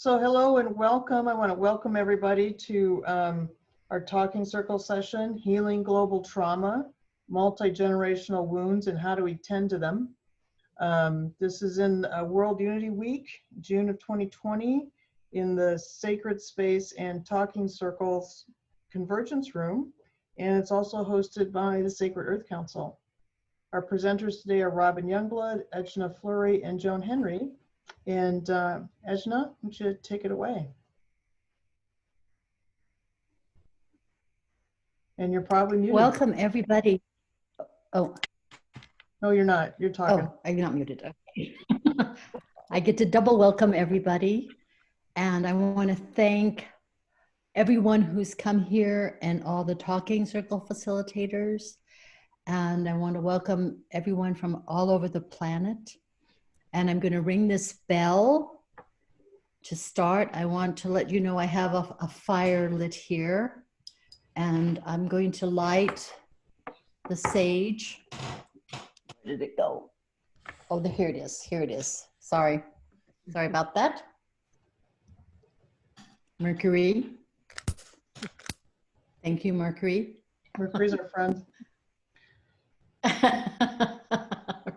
So hello and welcome. I want to welcome everybody to our talking circle session, Healing Global Trauma, Multi-Generational Wounds and How Do We Tend to Them. This is in World Unity Week, June of 2020, in the Sacred Space and Talking Circles Convergence Room, and it's also hosted by the Sacred Earth Council. Our presenters today are Robin Youngblood, Ejna Fleury, and Joan Henry. And Ejna, why don't you take it away? And you're probably muted. Welcome, everybody. Oh. No, you're not. You're talking. Oh, I'm not muted. Okay. I get to double welcome everybody. And I want to thank everyone who's come here and all the talking circle facilitators. And I want to welcome everyone from all over the planet. And I'm going to ring this bell to start. I want to let you know I have a fire lit here. And I'm going to light the sage. Where did it go? Oh, here it is. Here it is. Sorry about that. Mercury. Thank you, Mercury. Mercury's our friend.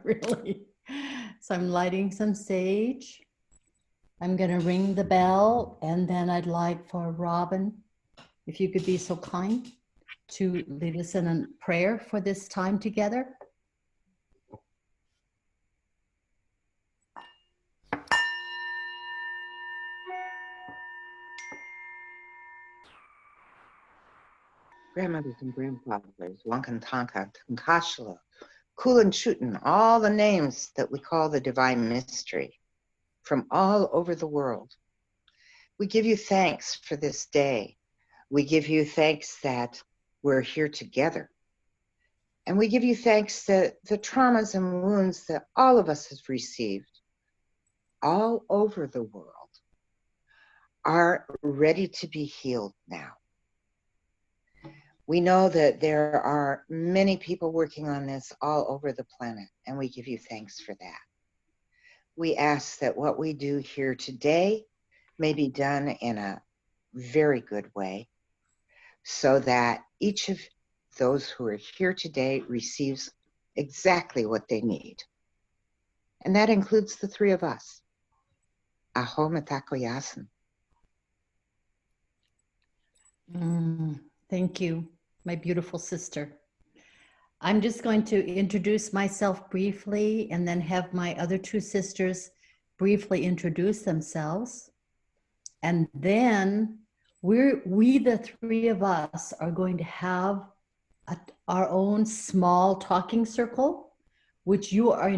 Really? So I'm lighting some sage. I'm going to ring the bell, and then I'd like for Robin, if you could be so kind, to lead us in a prayer for this time together. Grandmothers and grandfathers, Wankantanka, Tankashla, Kulanchutin, all the names that we call the divine mystery from all over the world. We give you thanks for this day. We give you thanks that we're here together. And we give you thanks that the traumas and wounds that all of us have received all over the world are ready to be healed now. We know that there are many people working on this all over the planet, and we give you thanks for that. We ask that what we do here today may be done in a very good way, so that each of those who are here today receives exactly what they need. And that includes the three of us. Aho matakoyasan. Thank you, my beautiful sister. I'm just going to introduce myself briefly and then have my other two sisters briefly introduce themselves. And then we the three of us are going to have our own small talking circle, which you are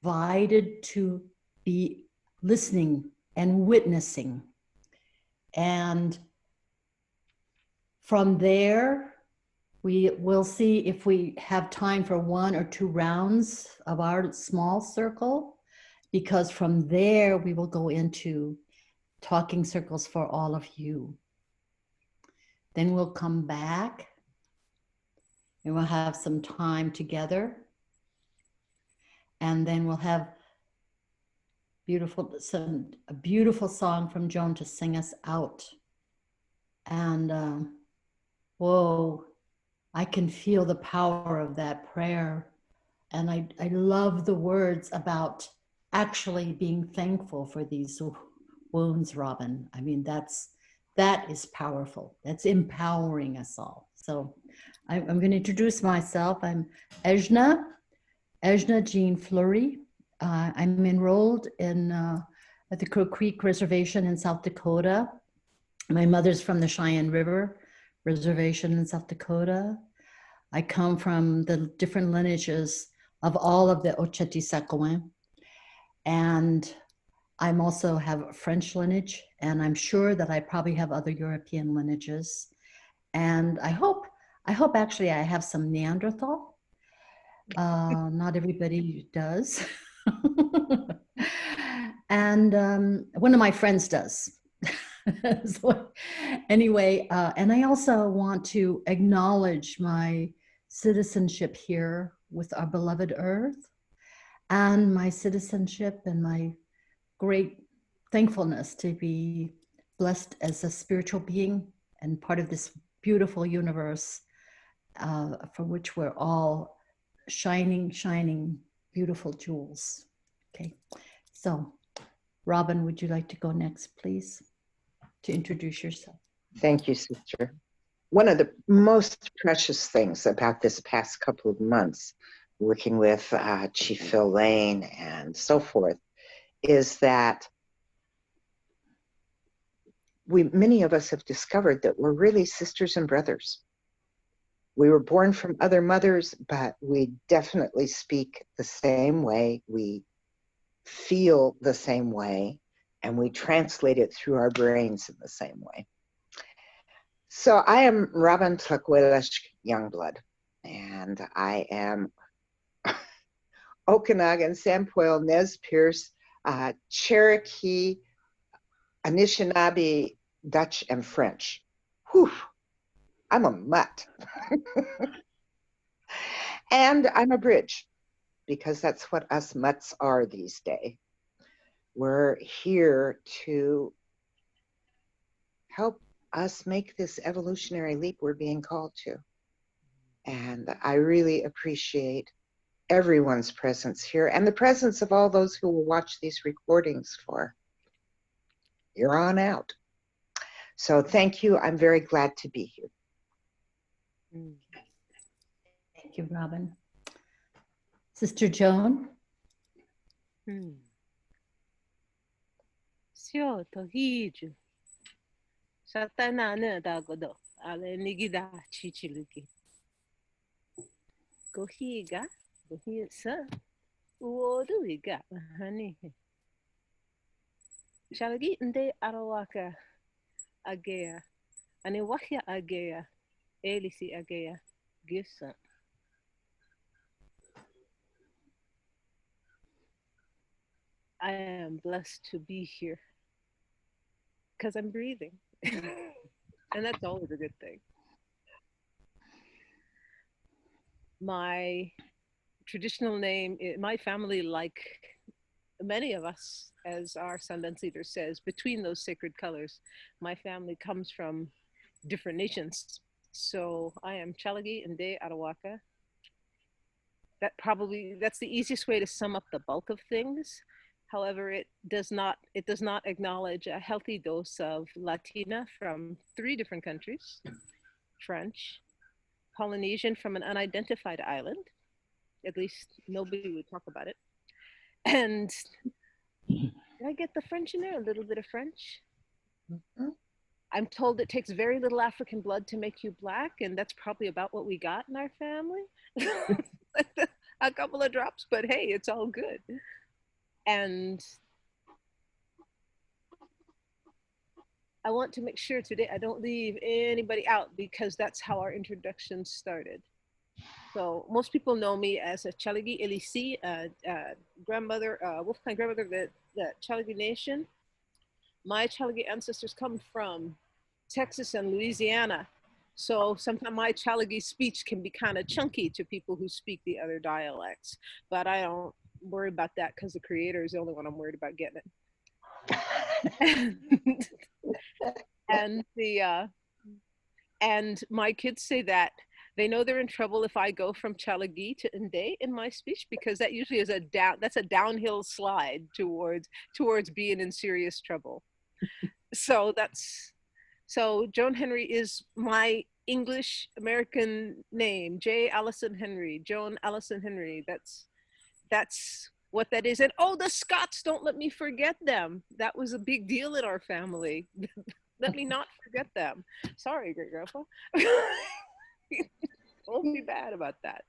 invited to be listening and witnessing. And from there, we will see if we have time for 1 or 2 rounds of our small circle, because from there we will go into talking circles for all of you. Then we'll come back and we'll have some time together. And then we'll have a beautiful song from Joan to sing us out. And whoa, I can feel the power of that prayer. And I love the words about actually being thankful for these wounds, Robin. I mean, that is powerful. That's empowering us all. So I'm going to introduce myself. I'm Ejna Jean Fleury. I'm enrolled at the Crow Creek Reservation in South Dakota. My mother's from the Cheyenne River Reservation in South Dakota. I come from the different lineages of all of the Oceti-Sakowin. And I'm also have a French lineage, and I'm sure that I probably have other European lineages. And I hope actually I have some Neanderthal. Not everybody does. And one of my friends does. So anyway, and I also want to acknowledge my citizenship here with our beloved Earth, and my citizenship and my great thankfulness to be blessed as a spiritual being and part of this beautiful universe from which we're all shining, beautiful jewels. Okay, so Robin, would you like to go next, please, to introduce yourself? Thank you, sister. One of the most precious things about this past couple of months, working with Chief Phil Lane and so forth, is that many of us have discovered that we're really sisters and brothers. We were born from other mothers, but we definitely speak the same way, we feel the same way, and we translate it through our brains in the same way. So I am Robin Tlaquelas Youngblood, and I am Okanagan, Sampoil, Nez Perce, Cherokee, Anishinaabe, Dutch, and French. Whew, I'm a mutt. And I'm a bridge, because that's what us mutts are these days. We're here to help us make this evolutionary leap we're being called to. And I really appreciate everyone's presence here and the presence of all those who will watch these recordings for here on out. So thank you. I'm very glad to be here. Thank you, Robin. Sister Joan? Sio tohiju. Satana da godo. Ale nigida chichiluki. Gohiga. Gohisa. Uoduiga. Honey. Shalagi nde arawaka agea. Ani wahya agea. Elisi agea. Gisa. I am blessed to be here because I'm breathing. And that's always a good thing. My traditional name, my family, like many of us, as our Sundance leader says, between those sacred colors, my family comes from different nations. So I am Chalagi Nde Arawaka. That's the easiest way to sum up the bulk of things. However, it does not acknowledge a healthy dose of Latina from 3 different countries, French, Polynesian from an unidentified island, at least nobody would talk about it. And did I get the French in there? A little bit of French. Mm-hmm. I'm told it takes very little African blood to make you Black, and that's probably about what we got in our family. A couple of drops, but hey, it's all good. And I want to make sure today I don't leave anybody out, because that's how our introduction started. So most people know me as a Chalagi Elisi, grandmother, wolfkind grandmother of the Chalagi Nation. My Chalagi ancestors come from Texas and Louisiana. So sometimes my Chalagi speech can be kind of chunky to people who speak the other dialects, but I don't worry about that because the creator is the only one I'm worried about getting it. And my kids say that they know they're in trouble if I go from Chalagi to Nde in my speech, because that usually is that's a downhill slide towards being in serious trouble. So Joan Henry is my English American name, J. Allison Henry, Joan Allison Henry. That's what that is. And oh, the Scots, don't let me forget them. That was a big deal in our family. Let me not forget them. Sorry, great grandpa. Don't be bad about that.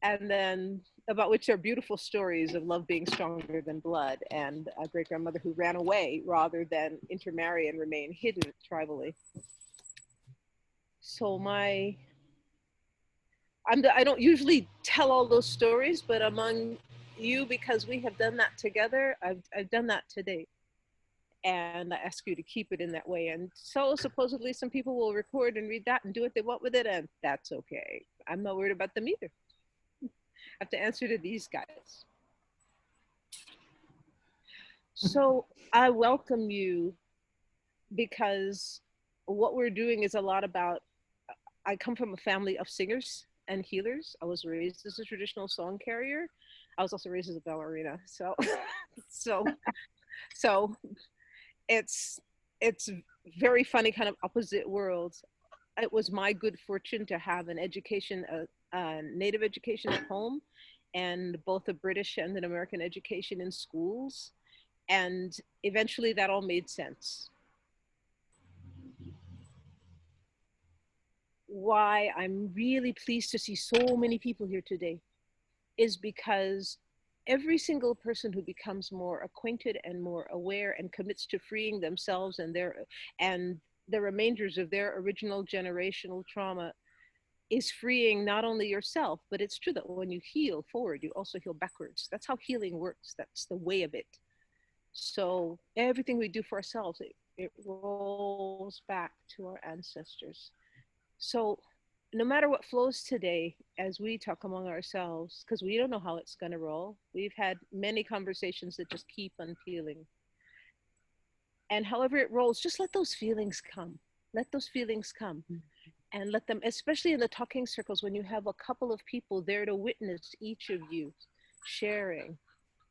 And then, about which are beautiful stories of love being stronger than blood, and a great grandmother who ran away rather than intermarry and remain hidden tribally. So I don't usually tell all those stories, but among you, because we have done that together, I've done that to date. And I ask you to keep it in that way. And so supposedly some people will record and read that and do what they want with it, and that's okay. I'm not worried about them either. I have to answer to these guys. So I welcome you because what we're doing is a lot about, I come from a family of singers and healers. I was raised as a traditional song carrier. I was also raised as a ballerina. So, so, so it's, it's very funny, kind of opposite worlds. It was my good fortune to have an education, a native education at home, and both a British and an American education in schools. And eventually that all made sense. Why I'm really pleased to see so many people here today is because every single person who becomes more acquainted and more aware and commits to freeing themselves and the remainders of their original generational trauma is freeing not only yourself, but it's true that when you heal forward, you also heal backwards. That's how healing works. That's the way of it. So everything we do for ourselves, it rolls back to our ancestors. So no matter what flows today, as we talk among ourselves, because we don't know how it's going to roll, we've had many conversations that just keep unpeeling. And however it rolls, just let those feelings come. Let those feelings come. And let them, especially in the talking circles, when you have a couple of people there to witness each of you sharing.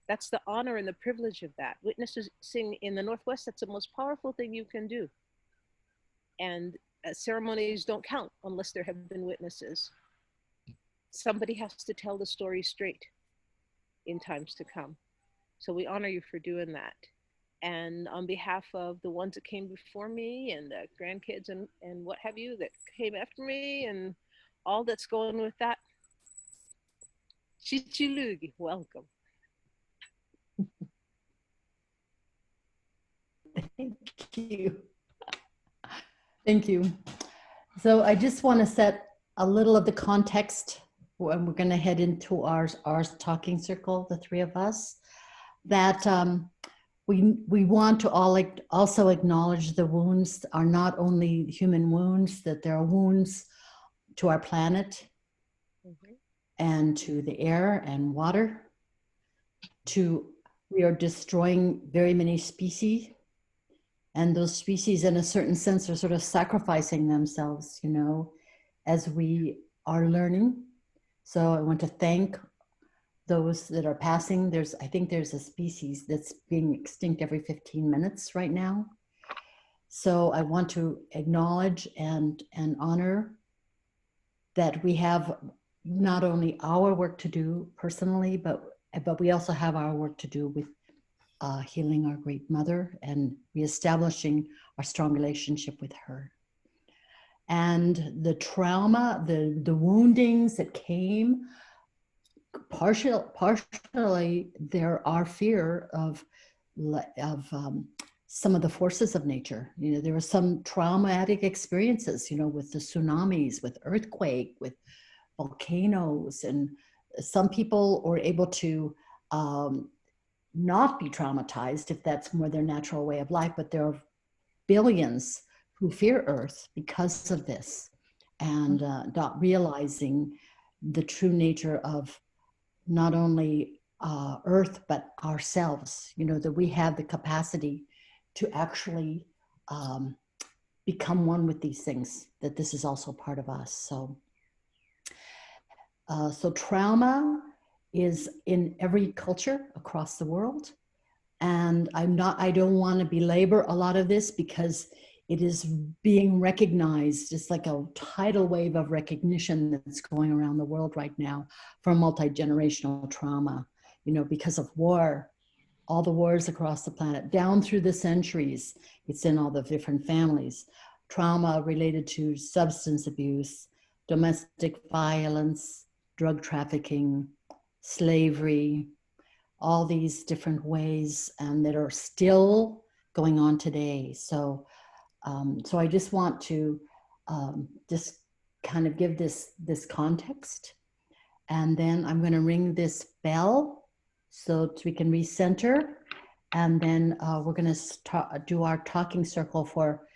That's the honor and the privilege of that. Witnessing in the Northwest, that's the most powerful thing you can do. And ceremonies don't count unless there have been witnesses. Somebody has to tell the story straight in times to come. So we honor you for doing that. And on behalf of the ones that came before me and the grandkids and what have you that came after me and all that's going with that, Chichilugi, welcome. Thank you. Thank you. So I just want to set a little of the context when we're going to head into our talking circle, the three of us, that we want to also acknowledge the wounds are not only human wounds, that there are wounds to our planet and to the air and water. We are destroying very many species. And those species, in a certain sense, are sort of sacrificing themselves, you know, as we are learning. So I want to thank those that are passing. I think there's a species that's being extinct every 15 minutes right now. So I want to acknowledge and honor that we have not only our work to do personally, but we also have our work to do with healing our great mother and reestablishing our strong relationship with her. And the trauma, the woundings that came, partially there are fear of some of the forces of nature. You know, there were some traumatic experiences, you know, with the tsunamis, with earthquake, with volcanoes, and some people were able to not be traumatized if that's more their natural way of life, but there are billions who fear Earth because of this and not realizing the true nature of not only Earth, but ourselves, you know, that we have the capacity to actually become one with these things, that this is also part of us. So trauma is in every culture across the world. And I don't want to belabor a lot of this because it is being recognized. It's like a tidal wave of recognition that's going around the world right now for multi-generational trauma, you know, because of war, all the wars across the planet, down through the centuries. It's in all the different families. Trauma related to substance abuse, domestic violence, drug trafficking, slavery, all these different ways that are still going on today. So I just want to just kind of give this context, and then I'm going to ring this bell so we can recenter, and then we're going to do our talking circle for,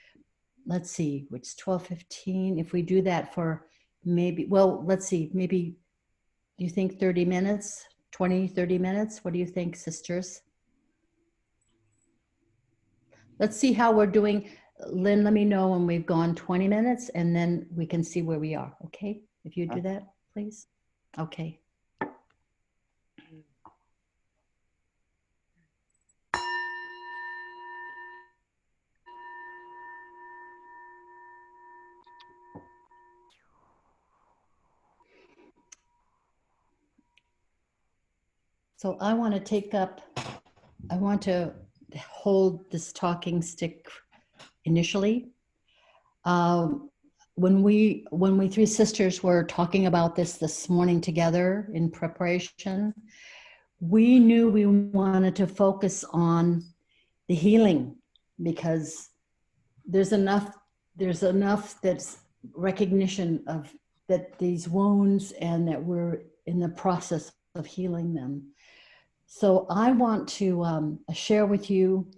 let's see, it's 12:15. If we do that for maybe, well, let's see, maybe, do you think 30 minutes, 20, 30 minutes? What do you think, sisters? let's see how we're doing. Lynn, let me know when we've gone 20 minutes and then we can see where we are. Okay. If you do that, please. Okay. So I want to hold this talking stick initially. When we three sisters were talking about this morning together in preparation, we knew we wanted to focus on the healing because there's enough that's recognition of that these wounds and that we're in the process of healing them. So I want to share with you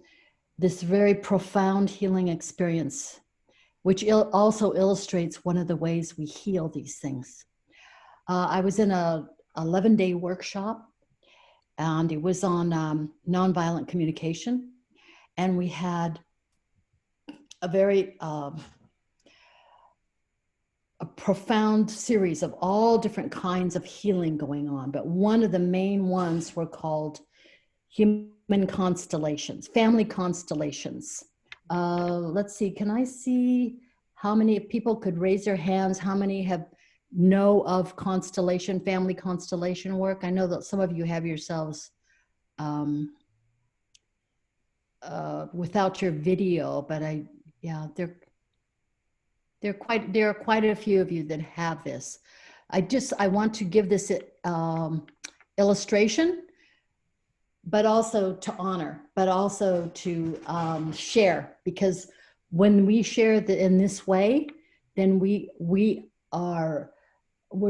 this very profound healing experience, which also illustrates one of the ways we heal these things. I was in a 11-day workshop, and it was on nonviolent communication, and we had a very a profound series of all different kinds of healing going on. But one of the main ones were called human constellations, family constellations. Let's see, can I see how many people could raise their hands? How many know of constellation, family constellation work? I know that some of you have yourselves without your video, but there are quite a few of you that have this. I want to give this illustration, but also to honor, but also to share, because when we share in this way, then we're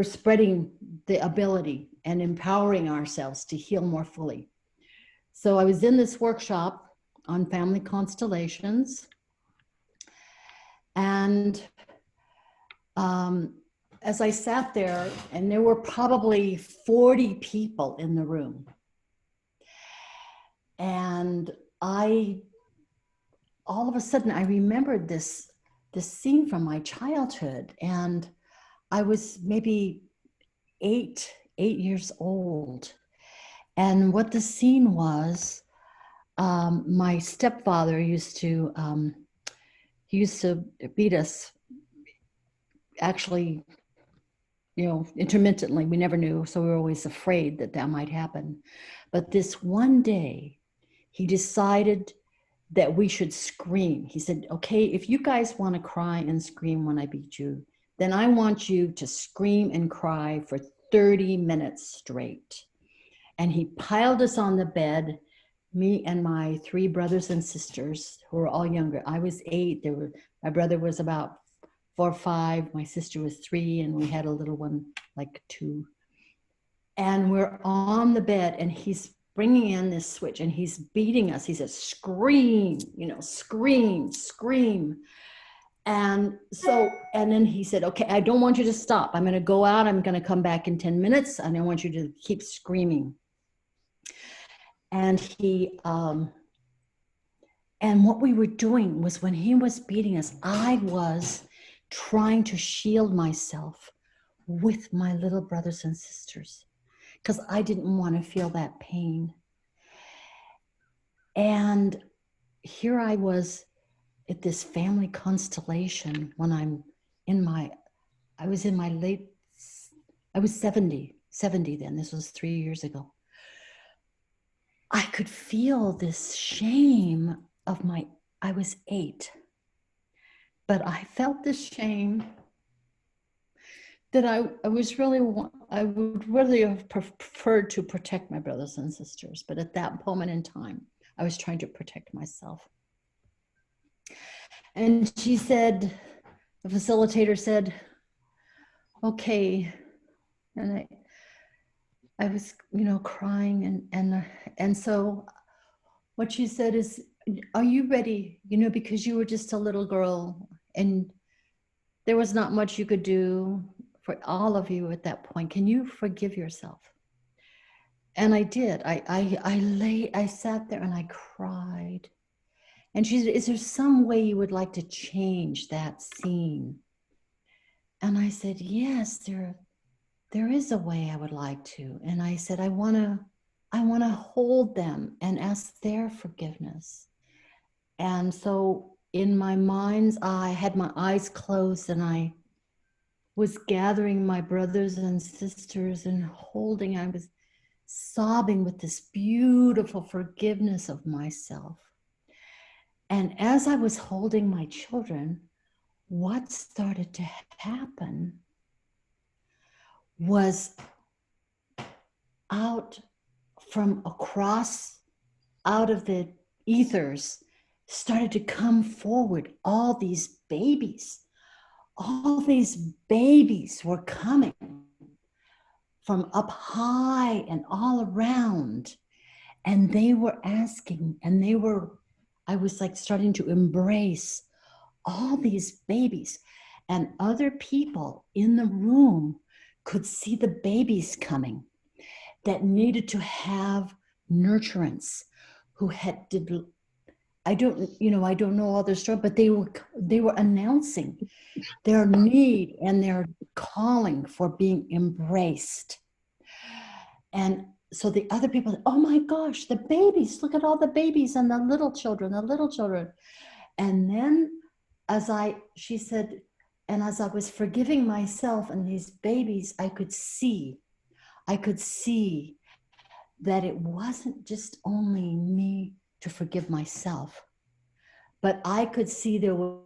spreading the ability and empowering ourselves to heal more fully. So I was in this workshop on family constellations, and as I sat there, and there were probably 40 people in the room, and all of a sudden I remembered this scene from my childhood, and I was maybe eight years old. And what the scene was, my stepfather used to beat us, actually, intermittently. We never knew, so we were always afraid that might happen. But this one day, he decided that we should scream. He said, okay, if you guys want to cry and scream when I beat you, then I want you to scream and cry for 30 minutes straight. And he piled us on the bed, me and my 3 brothers and sisters who were all younger. I was 8. My brother was about 4 or 5. My sister was 3, and we had a little one, like 2. And we're on the bed, and he's bringing in this switch, and he's beating us. He says, scream, scream, scream. And then he said, okay, I don't want you to stop. I'm going to go out. I'm going to come back in 10 minutes. And I want you to keep screaming. And and what we were doing was, when he was beating us, I was trying to shield myself with my little brothers and sisters, because I didn't want to feel that pain. And here I was at this family constellation when I was 70 then. This was 3 years ago. I could feel this shame of I was 8, but I felt this shame that I would really have preferred to protect my brothers and sisters. But at that moment in time, I was trying to protect myself. And she said, the facilitator said, okay. And I was, crying. And so what she said is, are you ready? Because you were just a little girl and there was not much you could do for all of you at that point. Can you forgive yourself? And I did. I sat there and I cried. And she said, is there some way you would like to change that scene? And I said, yes, there is a way I would like to. And I said, I want to hold them and ask their forgiveness. And so in my mind's eye, I had my eyes closed, and I was gathering my brothers and sisters and holding, I was sobbing with this beautiful forgiveness of myself. And as I was holding my children, what started to happen was out from across, out of the ethers, started to come forward all these babies. All these babies were coming from up high and all around. And they were asking, and I was like starting to embrace all these babies. And other people in the room could see the babies coming that needed to have nurturance, who I don't know all their story, but they were announcing their need and their calling for being embraced. And so the other people, oh my gosh, the babies, look at all the babies and the little children. And then she said, and as I was forgiving myself and these babies, I could see that it wasn't just only me to forgive myself, but I could see there were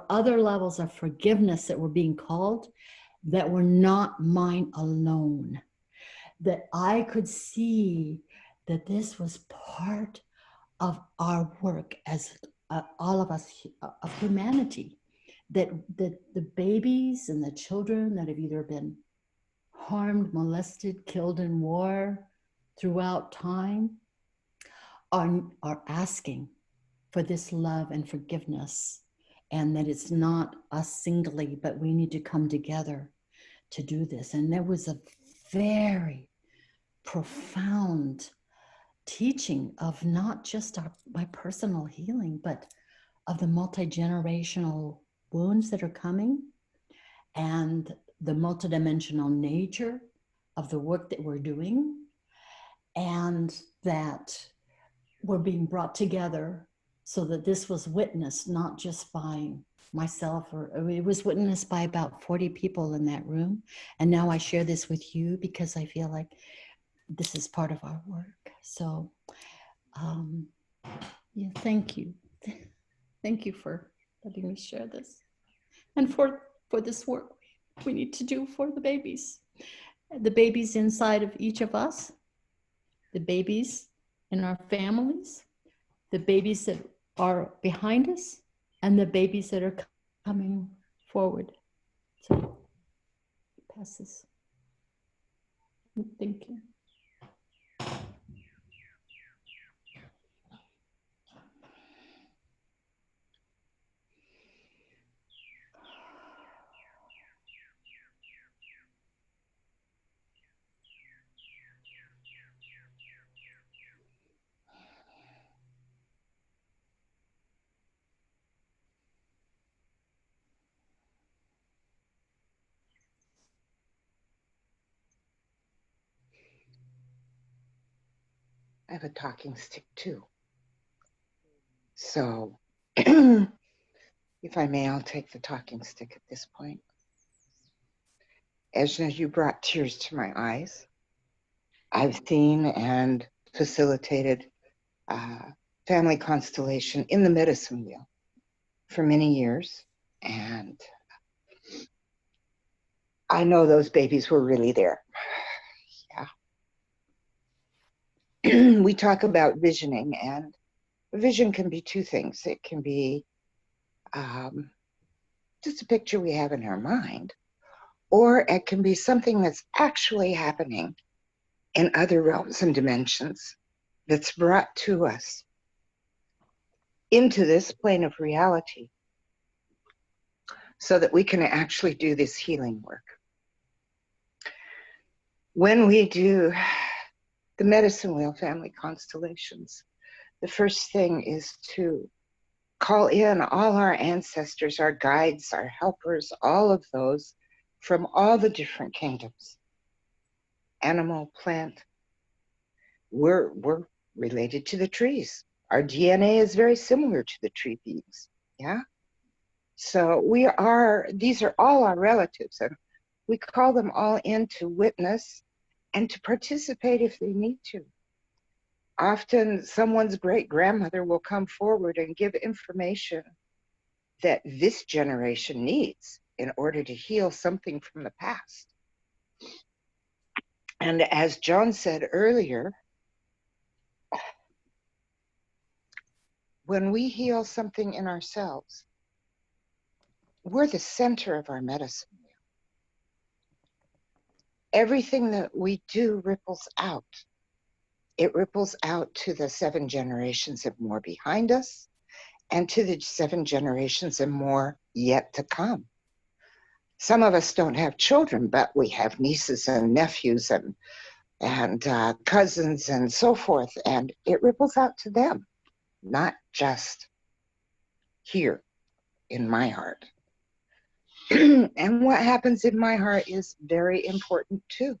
other levels of forgiveness that were being called that were not mine alone. That I could see that this was part of our work as all of us, of humanity, that the babies and the children that have either been harmed, molested, killed in war throughout time are asking for this love and forgiveness, and that it's not us singly, but we need to come together to do this. And there was a very profound teaching of not just my personal healing, but of the multi-generational wounds that are coming, and the multidimensional nature of the work that we're doing, and that we're being brought together so that this was witnessed not just by myself, it was witnessed by about 40 people in that room. And now I share this with you because I feel like this is part of our work. So yeah, thank you. Thank you for letting me share this, and for this work we need to do for the babies inside of each of us, the babies in our families, the babies that are behind us, and the babies that are coming forward. So, pass this. Thank you. I have a talking stick too. So if I may, I'll take the talking stick at this point. Ejna, you brought tears to my eyes. I've seen and facilitated family constellation in the medicine wheel for many years. And I know those babies were really there. Yeah. We talk about visioning, and vision can be two things. It can be just a picture we have in our mind, or it can be something that's actually happening in other realms and dimensions that's brought to us into this plane of reality so that we can actually do this healing work. When we do the medicine wheel family constellations, the first thing is to call in all our ancestors, our guides, our helpers, all of those from all the different kingdoms. Animal, plant. We're related to the trees. Our DNA is very similar to the tree beings. Yeah? So these are all our relatives, and we call them all in to witness and to participate if they need to. Often someone's great-grandmother will come forward and give information that this generation needs in order to heal something from the past. And as Joan said earlier, when we heal something in ourselves, we're the center of our medicine. Everything that we do ripples out. It ripples out to the 7 generations and more behind us, and to the 7 generations and more yet to come. Some of us don't have children, but we have nieces and nephews and cousins and so forth, and it ripples out to them, not just here in my heart. And what happens in my heart is very important too,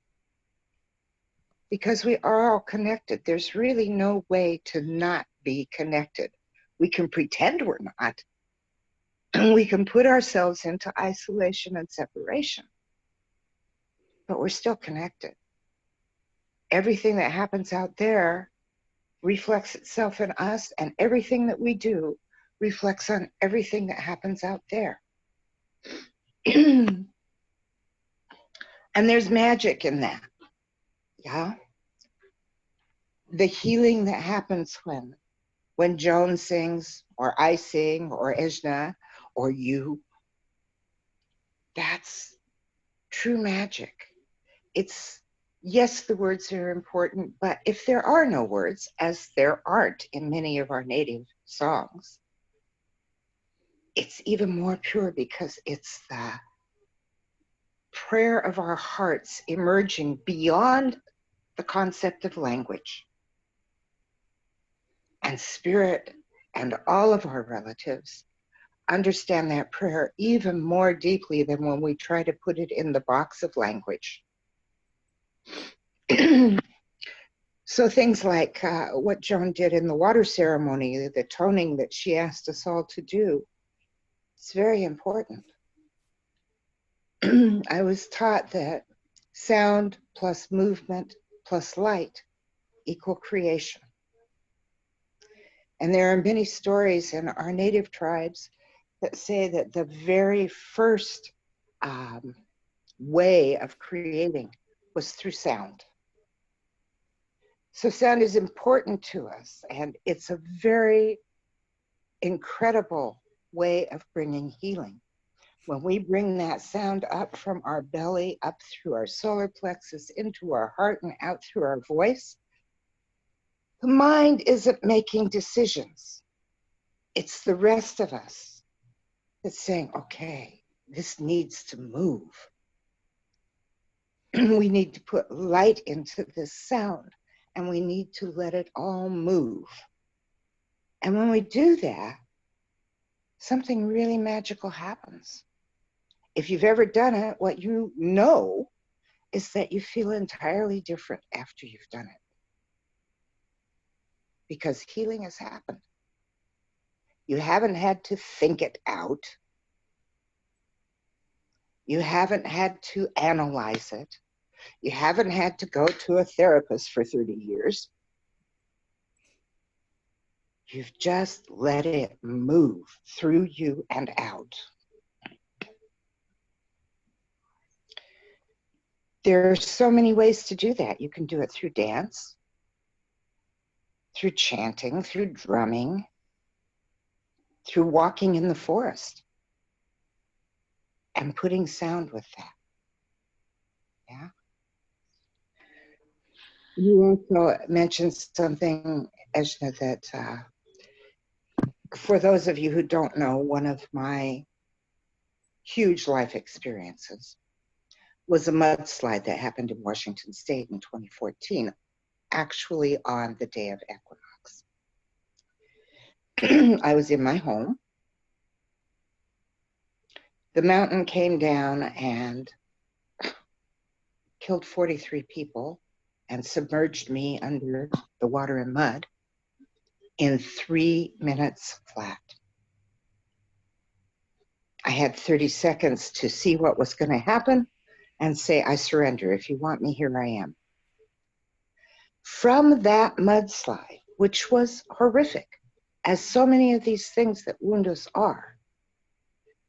because we are all connected. There's really no way to not be connected. We can pretend we're not, and we can put ourselves into isolation and separation, but we're still connected. Everything that happens out there reflects itself in us, and everything that we do reflects on everything that happens out there. And there's magic in that. Yeah. The healing that happens when Joan sings, or I sing, or Ejna, or you, that's true magic. It's, yes, the words are important, but if there are no words, as there aren't in many of our native songs, it's even more pure because it's the prayer of our hearts emerging beyond the concept of language. And spirit and all of our relatives understand that prayer even more deeply than when we try to put it in the box of language. So things like what Joan did in the water ceremony, the toning that she asked us all to do, it's very important. I was taught that sound plus movement plus light equal creation. And there are many stories in our native tribes that say that the very first way of creating was through sound. So sound is important to us, and it's a very incredible way of bringing healing. When we bring that sound up from our belly, up through our solar plexus, into our heart, and out through our voice, the mind isn't making decisions. It's the rest of us that's saying, okay, this needs to move. We need to put light into this sound, and we need to let it all move. And when we do that, something really magical happens. If you've ever done it, what you know is that you feel entirely different after you've done it. Because healing has happened. You haven't had to think it out. You haven't had to analyze it. You haven't had to go to a therapist for 30 years. You've just let it move through you and out. There are so many ways to do that. You can do it through dance, through chanting, through drumming, through walking in the forest, and putting sound with that. Yeah. You also mentioned something, Ejna, that for those of you who don't know, one of my huge life experiences was a mudslide that happened in Washington State in 2014, actually on the day of equinox. I was in my home. The mountain came down and killed 43 people and submerged me under the water and mud in 3 minutes flat. I had 30 seconds to see what was going to happen and say, I surrender. If you want me, here I am. From that mudslide, which was horrific, as so many of these things that wound us are,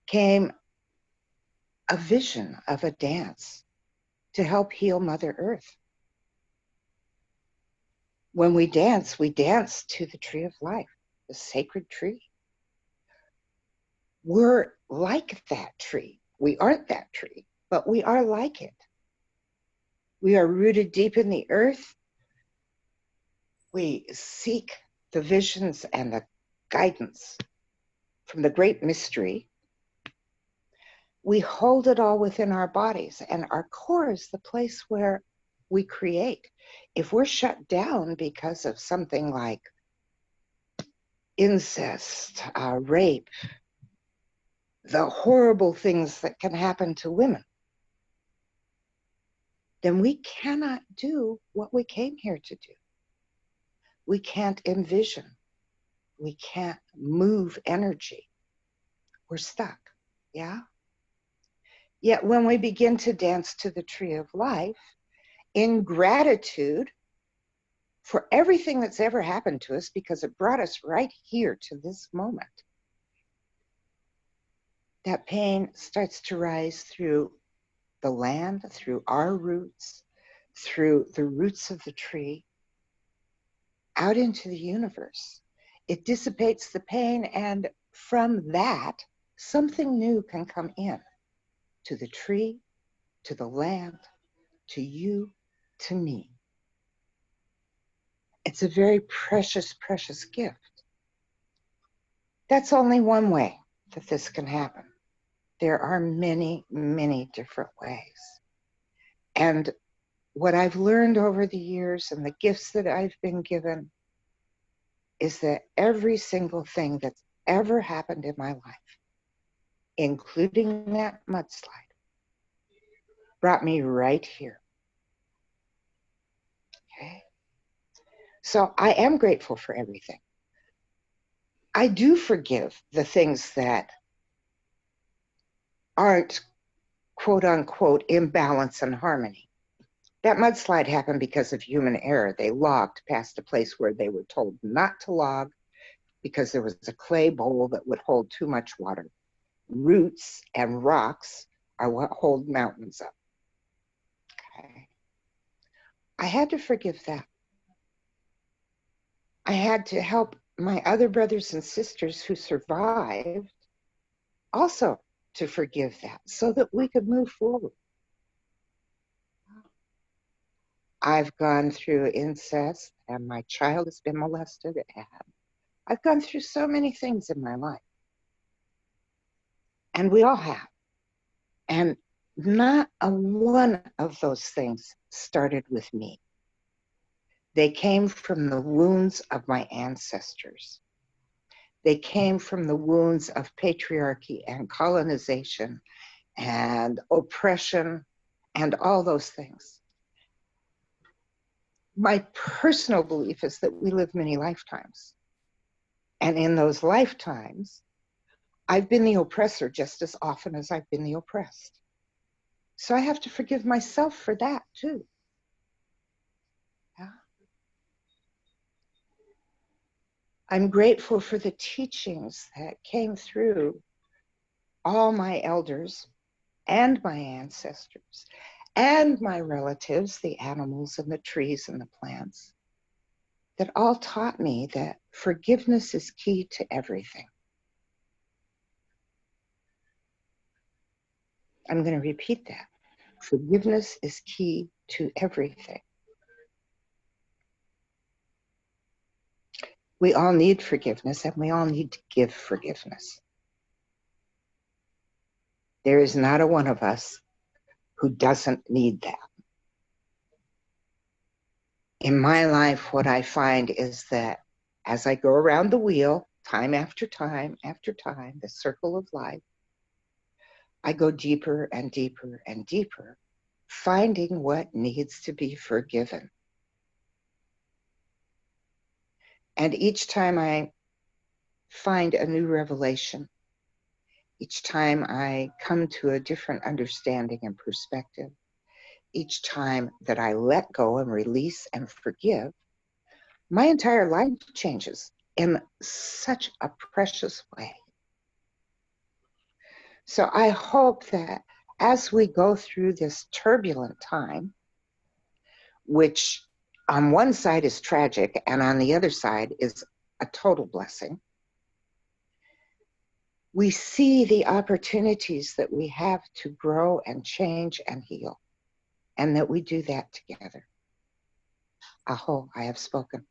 came a vision of a dance to help heal Mother Earth. When we dance to the tree of life, the sacred tree. We're like that tree. We aren't that tree, but we are like it. We are rooted deep in the earth. We seek the visions and the guidance from the great mystery. We hold it all within our bodies, and our core is the place where we create. If we're shut down because of something like incest, rape, the horrible things that can happen to women, then we cannot do what we came here to do. We can't envision. We can't move energy. We're stuck, yeah? Yet when we begin to dance to the tree of life, in gratitude for everything that's ever happened to us, because it brought us right here to this moment, that pain starts to rise through the land, through our roots, through the roots of the tree, out into the universe. It dissipates the pain, and from that, something new can come in to the tree, to the land, to you, to me. It's a very precious, precious gift. That's only one way that this can happen. There are many, many different ways. And what I've learned over the years and the gifts that I've been given is that every single thing that's ever happened in my life, including that mudslide, brought me right here. Okay? So I am grateful for everything. I do forgive the things that aren't, quote unquote, in balance and harmony. That mudslide happened because of human error. They logged past a place where they were told not to log because there was a clay bowl that would hold too much water. Roots and rocks are what hold mountains up. Okay. I had to forgive that. I had to help my other brothers and sisters who survived also to forgive that so that we could move forward. I've gone through incest, and my child has been molested, and I've gone through so many things in my life. And we all have. And not a one of those things started with me. They came from the wounds of my ancestors. They came from the wounds of patriarchy and colonization and oppression and all those things. My personal belief is that we live many lifetimes. And in those lifetimes, I've been the oppressor just as often as I've been the oppressed. So I have to forgive myself for that too. Yeah. I'm grateful for the teachings that came through all my elders and my ancestors and my relatives, the animals and the trees and the plants, that all taught me that forgiveness is key to everything. I'm going to repeat that. Forgiveness is key to everything. We all need forgiveness, and we all need to give forgiveness. There is not a one of us who doesn't need that. In my life, what I find is that as I go around the wheel, time after time after time, the circle of life, I go deeper and deeper and deeper, finding what needs to be forgiven. And each time I find a new revelation, each time I come to a different understanding and perspective, each time that I let go and release and forgive, my entire life changes in such a precious way. So I hope that as we go through this turbulent time, which on one side is tragic and on the other side is a total blessing, we see the opportunities that we have to grow and change and heal, and that we do that together. Aho, I have spoken.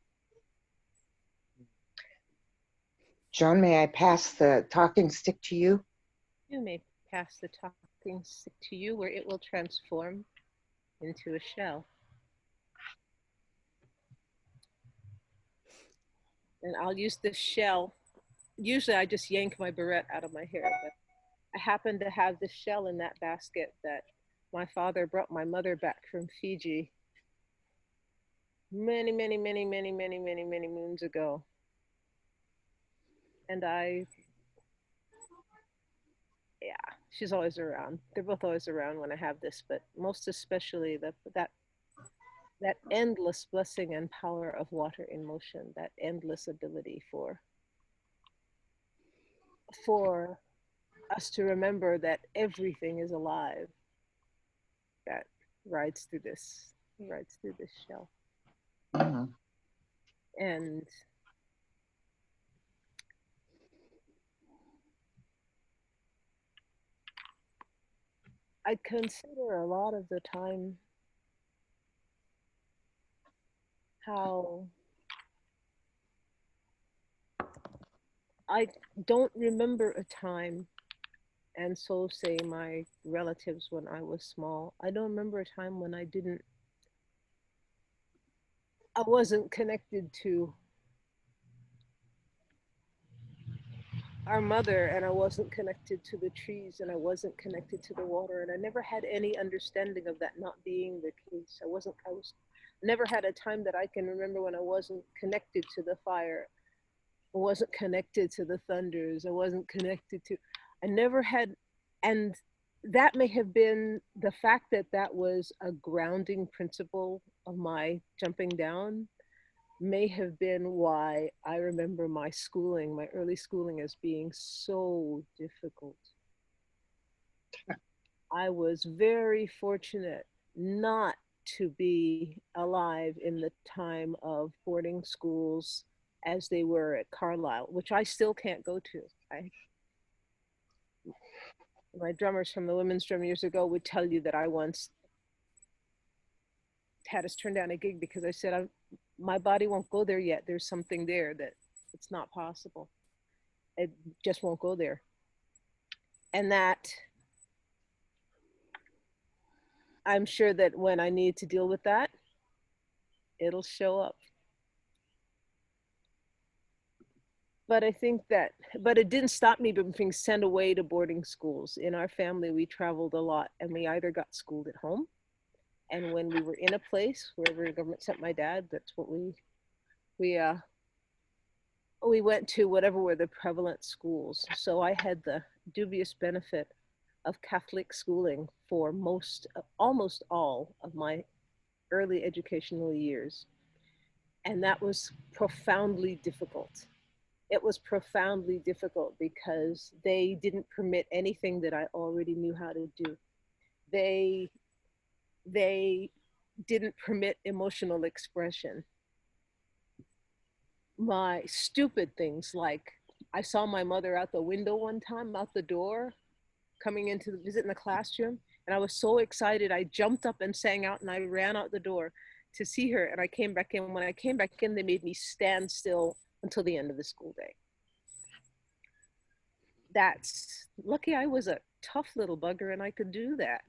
Joan, may I pass the talking stick to you? You may pass the talking stick to you, where it will transform into a shell. And I'll use this shell. Usually I just yank my barrette out of my hair, but I happen to have this shell in that basket that my father brought my mother back from Fiji many moons ago. And yeah, she's always around. They're both always around when I have this, but most especially that endless blessing and power of water in motion, that endless ability for us to remember that everything is alive, that rides through this shell. Mm-hmm. And I consider a lot of the time how I don't remember a time, and so say my relatives when I was small. I don't remember a time when I wasn't connected to our mother, and I wasn't connected to the trees, and I wasn't connected to the water, and I never had any understanding of that not being the case. I never had a time that I can remember when I wasn't connected to the fire. I wasn't connected to the thunders. I never had, and that may have been the fact that was a grounding principle of my jumping down, may have been why I remember my early schooling as being so difficult. I was very fortunate not to be alive in the time of boarding schools as they were at Carlisle, which I still can't go to. My drummers from the women's drum years ago would tell you that I once had us turn down a gig because I said, my body won't go there yet. There's something there that it's not possible. It just won't go there. And that, I'm sure that when I need to deal with that, it'll show up. But I think but it didn't stop me from being sent away to boarding schools. In our family, we traveled a lot, and we either got schooled at home, and when we were in a place, wherever the government sent my dad, that's what we went to, whatever were the prevalent schools. So I had the dubious benefit of Catholic schooling for almost all of my early educational years. And that was profoundly difficult. It was profoundly difficult because they didn't permit anything that I already knew how to do. They didn't permit emotional expression. My stupid things, like I saw my mother out the window one time, out the door, coming into the visit in the classroom, and I was so excited, I jumped up and sang out, and I ran out the door to see her, and I came back in. When I came back in, they made me stand still until the end of the school day. That's lucky. I was a tough little bugger and I could do that.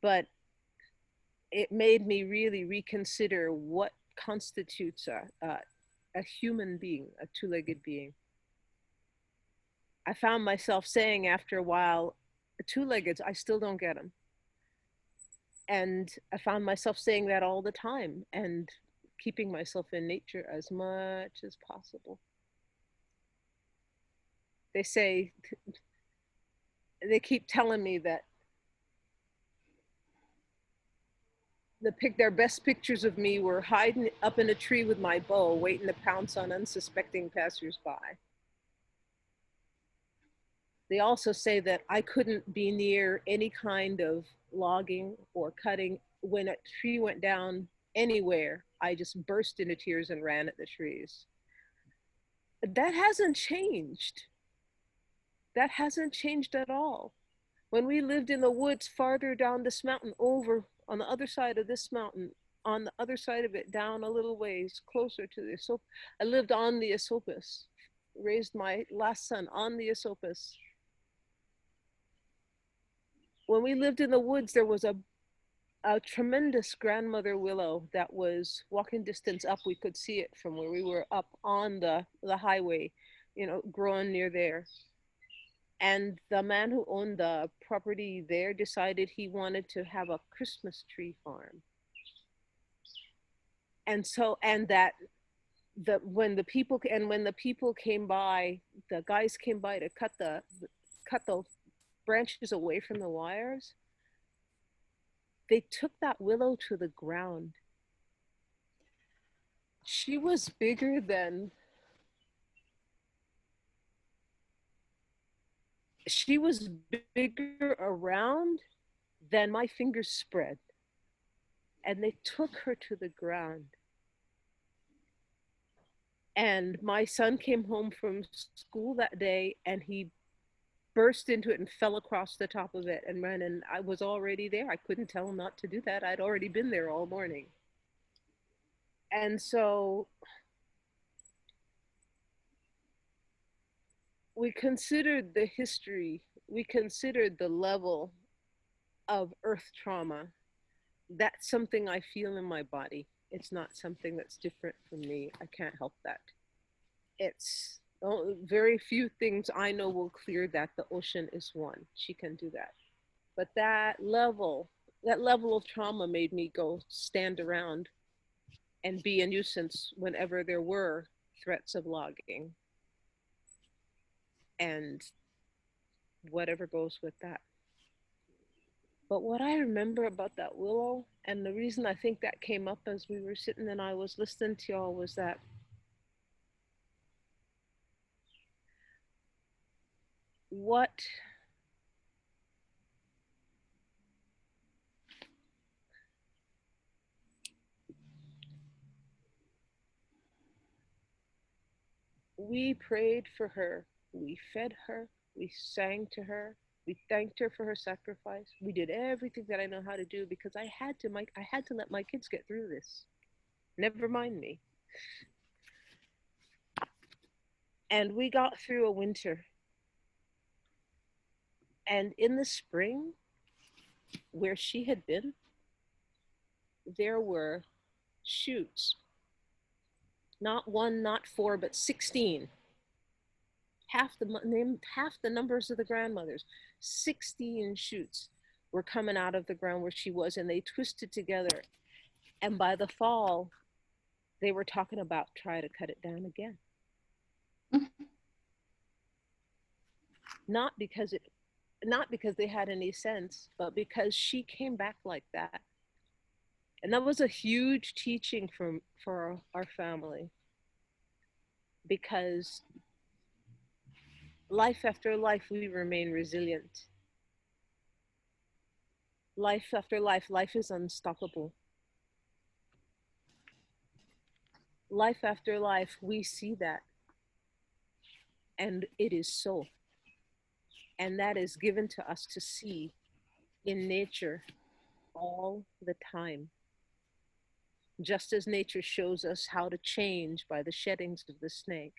But it made me really reconsider what constitutes a human being, a two-legged being. I found myself saying after a while, two-leggeds, I still don't get them. And I found myself saying that all the time and keeping myself in nature as much as possible. They say, they keep telling me that their best pictures of me were hiding up in a tree with my bow, waiting to pounce on unsuspecting passersby. They also say that I couldn't be near any kind of logging or cutting. When a tree went down anywhere, I just burst into tears and ran at the trees. But that hasn't changed. That hasn't changed at all. When we lived in the woods farther down this mountain, over on the other side of this mountain, on the other side of it, down a little ways, closer to the Esopus. I lived on the Esopus, raised my last son on the Esopus. When we lived in the woods, there was a tremendous grandmother willow that was walking distance up. We could see it from where we were up on the highway, you know, growing near there. And the man who owned the property there decided he wanted to have a Christmas tree farm. And so, and that when the people came by, the guys came by to cut the branches away from the wires, they took that willow to the ground. She was bigger than, she was bigger around than my fingers spread. And they took her to the ground. And my son came home from school that day and he burst into it and fell across the top of it and ran, and I was already there. I couldn't tell him not to do that. I'd already been there all morning. And so we considered the history, we considered the level of earth trauma. That's something I feel in my body. It's not something that's different from me. I can't help that. It's very few things I know will clear that. The ocean is one. She can do that. But that level of trauma made me go stand around and be a nuisance whenever there were threats of logging and whatever goes with that. But what I remember about that willow, and the reason I think that came up as we were sitting and I was listening to y'all, was that what we prayed for her, we fed her, we sang to her, we thanked her for her sacrifice. We did everything that I know how to do because I had to let my kids get through this. Never mind me. And we got through a winter. And in the spring, where she had been, there were shoots. Not one, not four, but 16. Half the numbers of the grandmothers. 16 shoots were coming out of the ground where she was, and they twisted together. And by the fall, they were talking about try to cut it down again. Not because they had any sense, but because she came back like that. And that was a huge teaching for our family, because life after life, we remain resilient. Life after life, life is unstoppable. Life after life, we see that. And it is so. And that is given to us to see in nature all the time. Just as nature shows us how to change by the sheddings of the snake,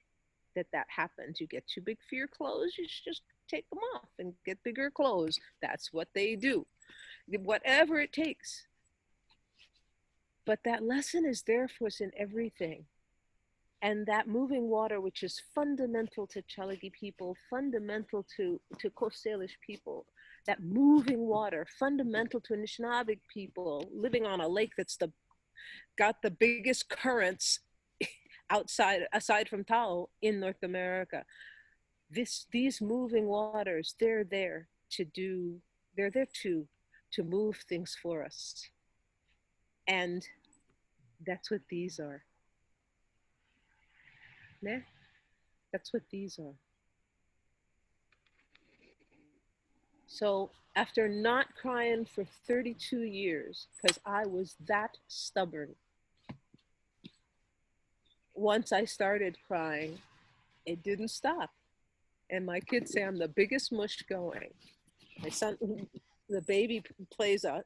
that happens. You get too big for your clothes, you should just take them off and get bigger clothes. That's what they do. Whatever it takes. But that lesson is there for us in everything. And that moving water, which is fundamental to Chalagi people, fundamental to Coast Salish people, that moving water, fundamental to Anishinaabe people living on a lake that's got the biggest currents aside from Tahoe in North America. These moving waters, they're there to move things for us. And that's what these are. Yeah, that's what these are. So after not crying for 32 years, because I was that stubborn, once I started crying, it didn't stop. And my kids say I'm the biggest mush going. My son, the baby plays a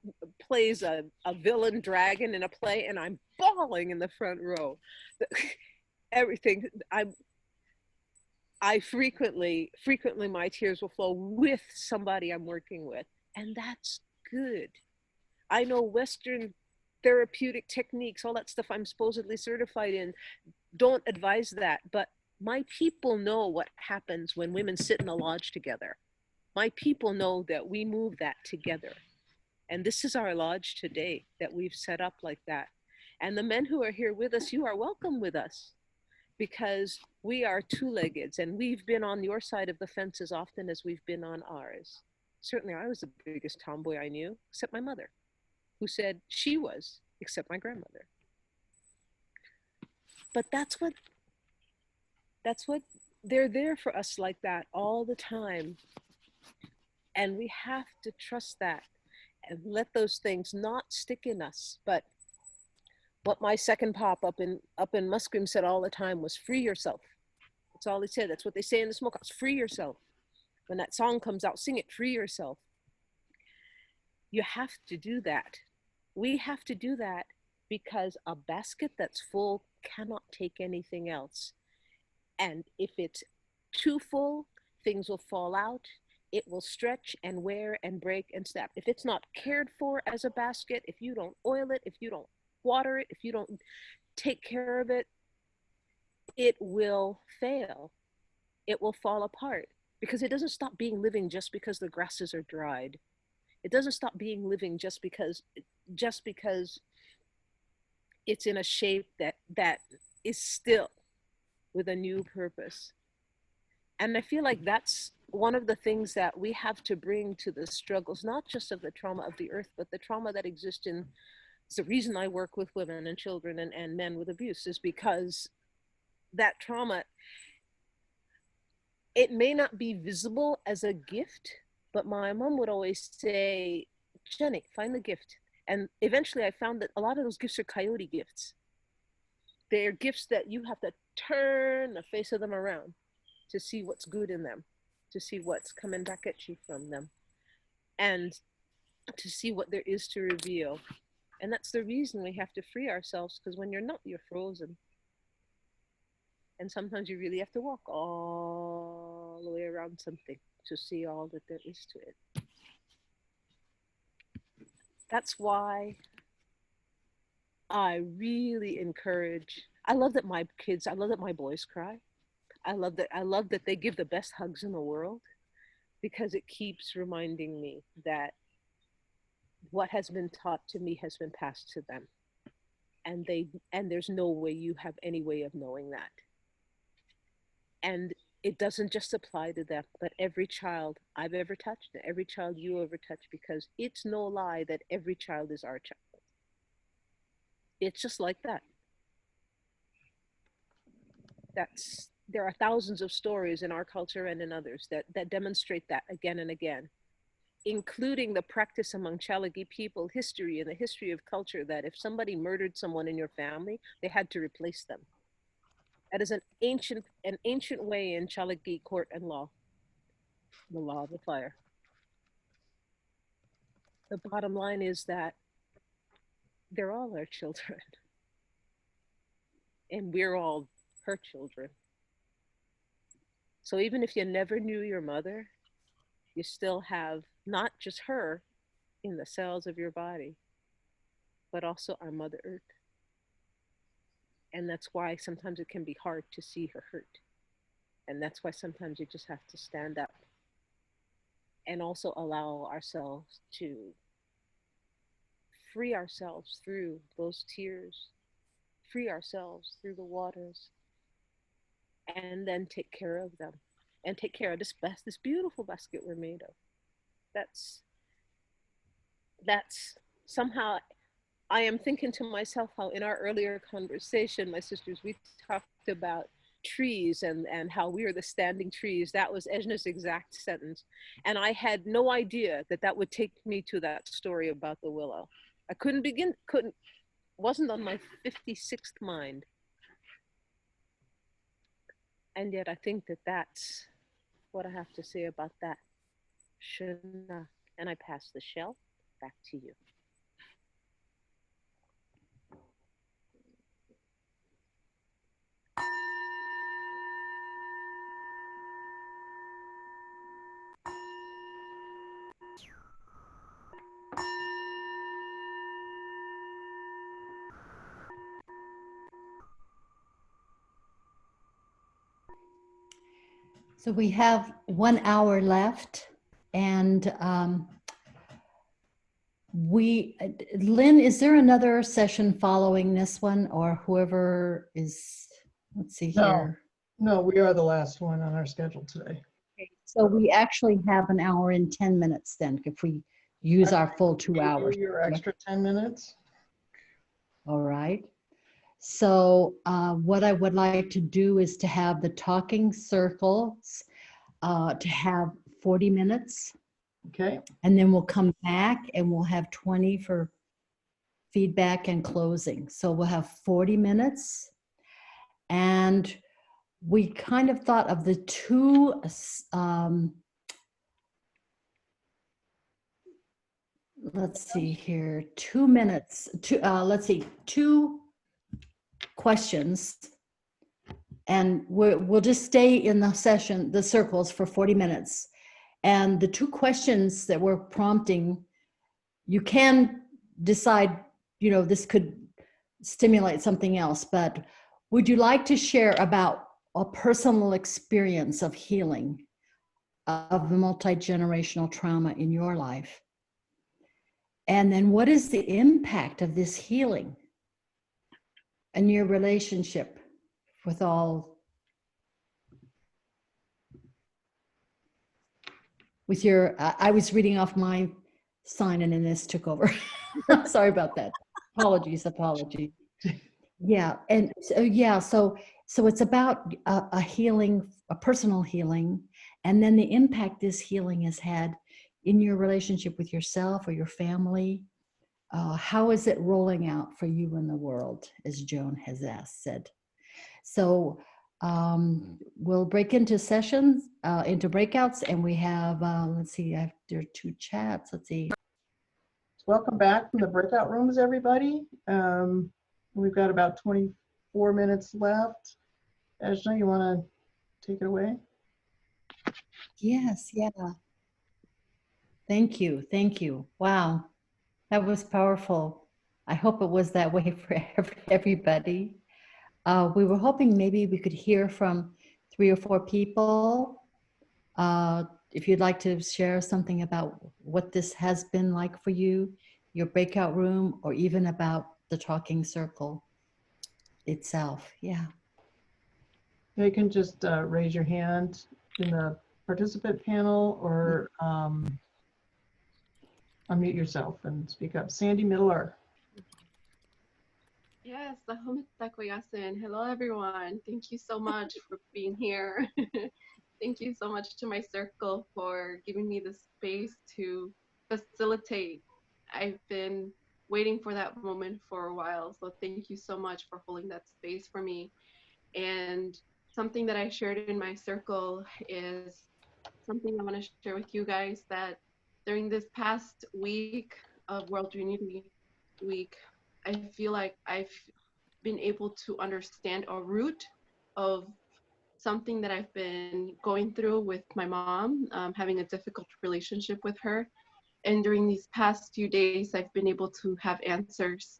villain dragon in a play, and I'm bawling in the front row. Everything, I frequently my tears will flow with somebody I'm working with, and that's good. I know Western therapeutic techniques, all that stuff I'm supposedly certified in, don't advise that, but my people know what happens when women sit in a lodge together. My people know that we move that together. And this is our lodge today that we've set up like that. And the men who are here with us, you are welcome with us, because we are two-leggeds, and we've been on your side of the fence as often as we've been on ours. Certainly I was the biggest tomboy I knew, except my mother, who said she was, except my grandmother. But that's what they're there for us like that all the time. And we have to trust that and let those things not stick in us. But what my second pop up in Musqueam said all the time was free yourself. That's all he said. That's what they say in the smokehouse, free yourself. When that song comes out, sing it, free yourself. You have to do that. We have to do that because a basket that's full cannot take anything else. And if it's too full, things will fall out. It will stretch and wear and break and snap. If it's not cared for as a basket, if you don't oil it, if you don't water it, if you don't take care of it, it will fail. It will fall apart, because it doesn't stop being living just because the grasses are dried. It doesn't stop being living just because it's in a shape that is still with a new purpose. And I feel like that's one of the things that we have to bring to the struggles, not just of the trauma of the earth, but the trauma that exists in, it's the reason I work with women and children and men with abuse, is because that trauma, it may not be visible as a gift, but my mom would always say, Jenny, find the gift. And eventually I found that a lot of those gifts are coyote gifts. They're gifts that you have to turn the face of them around to see what's good in them, to see what's coming back at you from them, and to see what there is to reveal. And that's the reason we have to free ourselves, because when you're not, you're frozen. And sometimes you really have to walk all the way around something to see all that there is to it. That's why I really encourage, I love that my boys cry. I love that they give the best hugs in the world, because it keeps reminding me that what has been taught to me has been passed to them. And there's no way you have any way of knowing that. And it doesn't just apply to them, but every child I've ever touched, every child you ever touched, because it's no lie that every child is our child. It's just like that. There are thousands of stories in our culture and in others that demonstrate that again and again, including the practice among Chalagi people, history and the history of culture, that if somebody murdered someone in your family, they had to replace them. That is an ancient way in Chalagi court and law, the law of the fire. The bottom line is that they're all our children, and we're all her children. So even if you never knew your mother, you still have not just her in the cells of your body, but also our Mother Earth. And that's why sometimes it can be hard to see her hurt. And that's why sometimes you just have to stand up and also allow ourselves to free ourselves through those tears, free ourselves through the waters, and then take care of them and take care of this beautiful basket we're made of. That's somehow, I am thinking to myself how in our earlier conversation, my sisters, we talked about trees and how we are the standing trees. That was Ejna's exact sentence. And I had no idea that that would take me to that story about the willow. I wasn't on my 56th mind. And yet I think that that's what I have to say about that. Shana. And I pass the shell back to you. So we have 1 hour left, and Lynn, is there another session following this one, or whoever is, let's see here. No, we are the last one on our schedule today. Okay, so we actually have 1 hour and 10 minutes then, if we use our full 2 hours. Your extra 10 minutes. All right. So what I would like to do is to have the talking circles to have 40 minutes. Okay. And then we'll come back and we'll have 20 for feedback and closing. So we'll have 40 minutes. And we kind of thought of the two, let's see here, 2 minutes, let's see, 2 questions. And we'll just stay in the session, the circles, for 40 minutes. And the 2 questions that we're prompting, you can decide, you know, this could stimulate something else, but would you like to share about a personal experience of healing of the multi-generational trauma in your life? And then what is the impact of this healing and your relationship with all, with your, I was reading off my sign and then this took over. Sorry about that. Apologies. Yeah. And so, yeah, so it's about a healing, a personal healing, and then the impact this healing has had in your relationship with yourself or your family. How is it rolling out for you in the world, as Joan has said? So we'll break into sessions, into breakouts, and we have, let's see, there are 2 chats. Let's see. Welcome back from the breakout rooms, everybody. We've got about 24 minutes left. Ejna, you want to take it away? Yes, yeah. Thank you. Wow, that was powerful. I hope it was that way for everybody. We were hoping maybe we could hear from 3 or 4 people. If you'd like to share something about what this has been like for you, your breakout room, or even about the talking circle itself. Yeah. You can just raise your hand in the participant panel or unmute yourself and speak up. Sandy Middler. Yes, hello everyone. Thank you so much for being here. Thank you so much to my circle for giving me the space to facilitate. I've been waiting for that moment for a while, so thank you so much for holding that space for me. And something that I shared in my circle is something I want to share with you guys, that during this past week of World Unity Week, I feel like I've been able to understand a root of something that I've been going through with my mom, having a difficult relationship with her. And during these past few days, I've been able to have answers.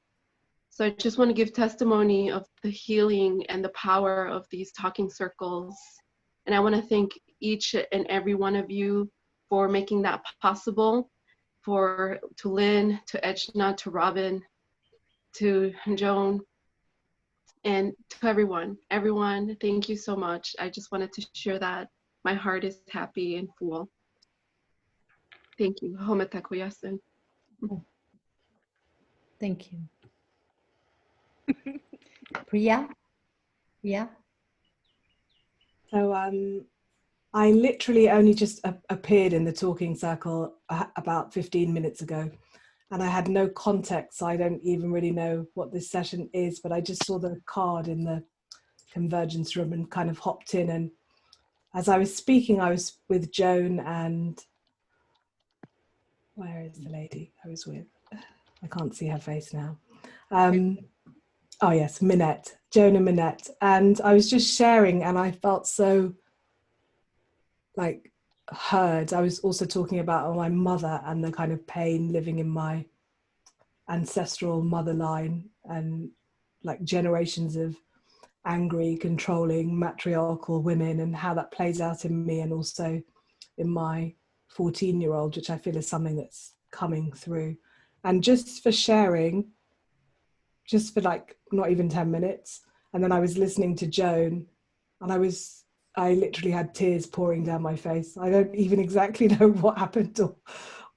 So I just want to give testimony of the healing and the power of these talking circles. And I want to thank each and every one of you for making that possible, to Lynn, to Ejna, to Robin, to Joan, and to everyone. Everyone, thank you so much. I just wanted to share that my heart is happy and full. Thank you. Hometakuyasin. Thank you. Priya? Yeah. So I literally only just appeared in the talking circle about 15 minutes ago, and I had no context, so I don't even really know what this session is, but I just saw the card in the Convergence room and kind of hopped in, and as I was speaking, I was with Joan and, where is the lady I was with? I can't see her face now. Oh yes, Minette, Joan and Minette. And I was just sharing and I felt so like heard. I was also talking about my mother and the kind of pain living in my ancestral mother line and like generations of angry, controlling, matriarchal women and how that plays out in me and also in my 14-year-old, which I feel is something that's coming through. And just for sharing, just for like not even 10 minutes. And then I was listening to Joan and I literally had tears pouring down my face. I don't even exactly know what happened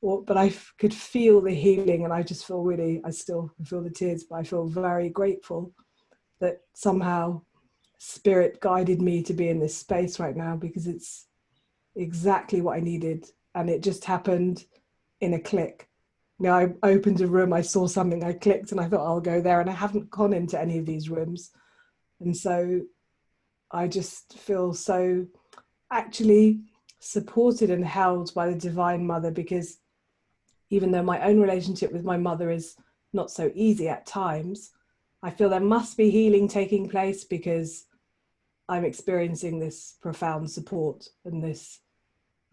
but I could feel the healing and I just feel really, I still feel the tears, but I feel very grateful that somehow spirit guided me to be in this space right now because it's exactly what I needed. And it just happened in a click. You know, I opened a room, I saw something, I clicked and I thought I'll go there, and I haven't gone into any of these rooms. And so I just feel so actually supported and held by the Divine Mother, because even though my own relationship with my mother is not so easy at times, I feel there must be healing taking place because I'm experiencing this profound support and this,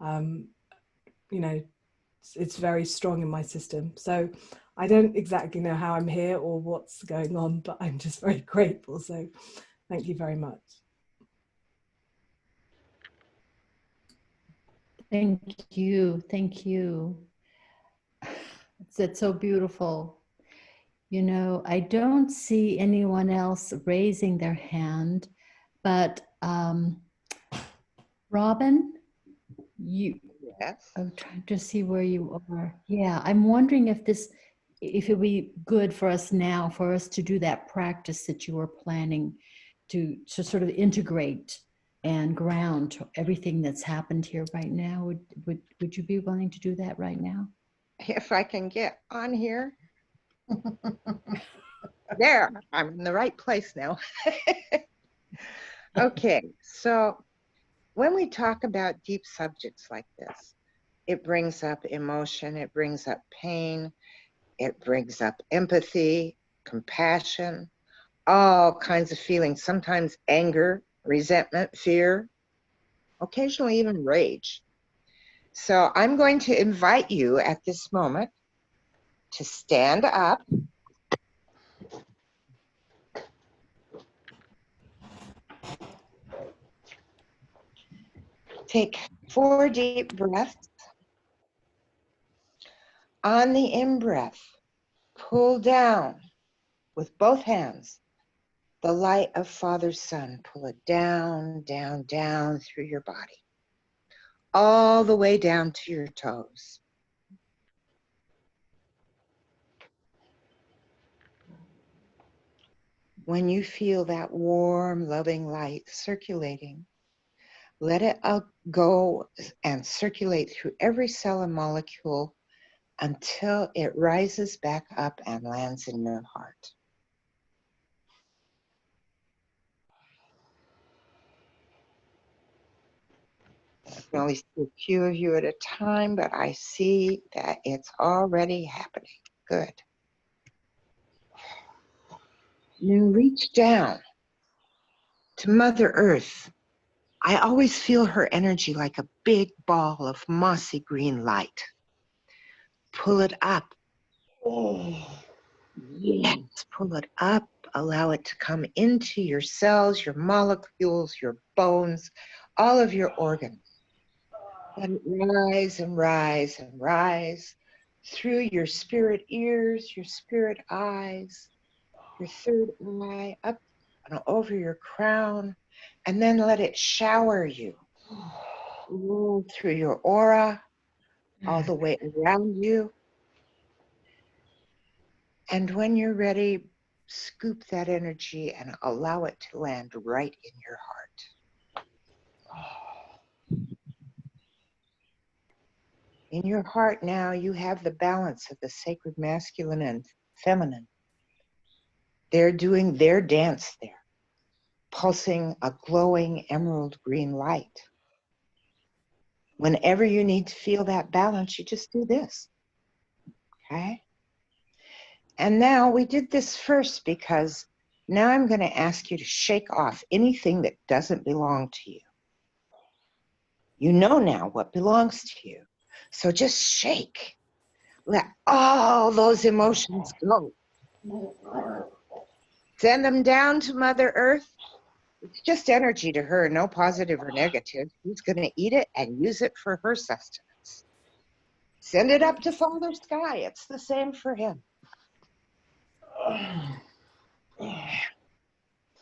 you know, it's very strong in my system. So I don't exactly know how I'm here or what's going on, but I'm just very grateful. So thank you very much. Thank you. Thank you. It's so beautiful. You know, I don't see anyone else raising their hand, but Robin, Yes. I'm trying to see where you are. Yeah, I'm wondering if it would be good for us now, for us to do that practice that you were planning to sort of integrate and ground everything that's happened here right now. Would you be willing to do that right now? If I can get on here. There, I'm in the right place now. Okay, so when we talk about deep subjects like this, it brings up emotion, it brings up pain, it brings up empathy, compassion, all kinds of feelings, sometimes anger, resentment, fear, occasionally even rage. So I'm going to invite you at this moment to stand up. Take 4 deep breaths. On the in-breath, pull down with both hands the light of Father's Son. Pull it down, down, down through your body, all the way down to your toes. When you feel that warm, loving light circulating, let it go and circulate through every cell and molecule until it rises back up and lands in your heart. I can only see a few of you at a time, but I see that it's already happening. Good. Now reach down to Mother Earth. I always feel her energy like a big ball of mossy green light. Pull it up. Oh. Yes, pull it up. Allow it to come into your cells, your molecules, your bones, all of your organs. And rise and rise and rise through your spirit ears, your spirit eyes, your third eye, up and over your crown, and then let it shower you. Roll through your aura, all the way around you. And when you're ready, scoop that energy and allow it to land right in your heart. In your heart now, you have the balance of the sacred masculine and feminine. They're doing their dance there, pulsing a glowing emerald green light. Whenever you need to feel that balance, you just do this, okay? And now we did this first because now I'm going to ask you to shake off anything that doesn't belong to you. You know now what belongs to you. So just shake. Let all those emotions go. Send them down to Mother Earth. It's just energy to her, no positive or negative. She's going to eat it and use it for her sustenance. Send it up to Father Sky. It's the same for him.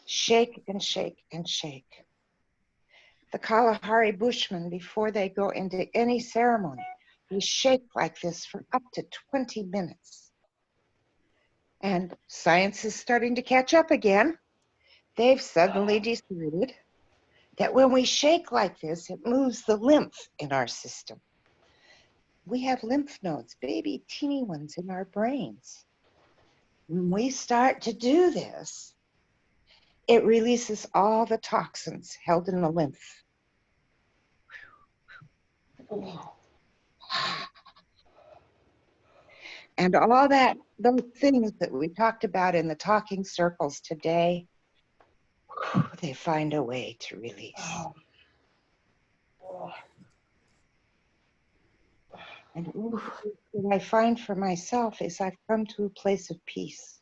Shake and shake and shake. The Kalahari Bushmen, before they go into any ceremony, they shake like this for up to 20 minutes. And science is starting to catch up again. They've suddenly decided that when we shake like this, it moves the lymph in our system. We have lymph nodes, baby, teeny ones in our brains. When we start to do this, it releases all the toxins held in the lymph. And all that, those things that we talked about in the talking circles today, they find a way to release. And what I find for myself is I've come to a place of peace.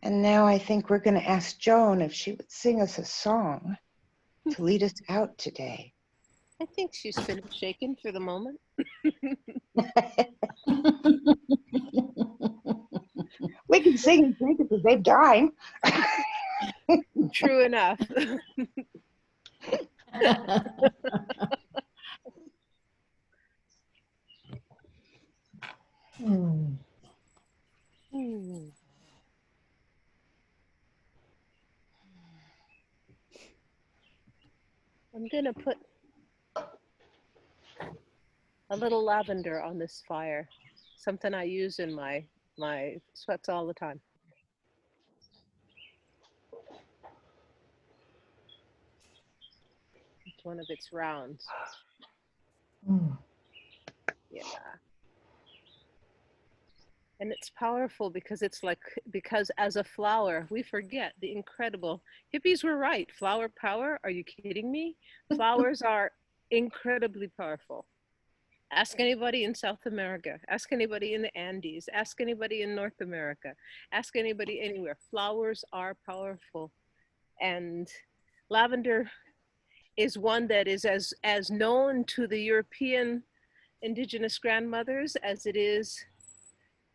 And now I think we're going to ask Joan if she would sing us a song to lead us out today. I think she's finished shaking for the moment. We can sing and drink it because they've died. True enough. I'm gonna put a little lavender on this fire, something I use in my sweats all the time. It's one of its rounds. Yeah. And it's powerful because because as a flower, we forget the incredible, hippies were right, flower power, are you kidding me? Flowers are incredibly powerful. Ask anybody in South America, ask anybody in the Andes, ask anybody in North America, ask anybody anywhere. Flowers are powerful. And lavender is one that is as known to the European indigenous grandmothers as it is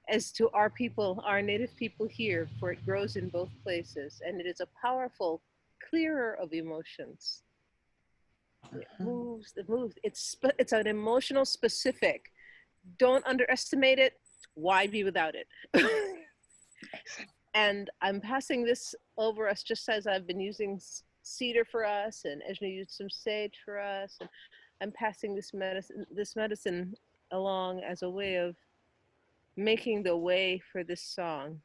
as to our people, our native people here, for it grows in both places. And it is a powerful clearer of emotions. It moves, it's an emotional specific. Don't underestimate it. Why be without it? And I'm passing this over us just as I've been using cedar for us, and Ejna used some sage for us. And I'm passing this medicine along as a way of making the way for this song.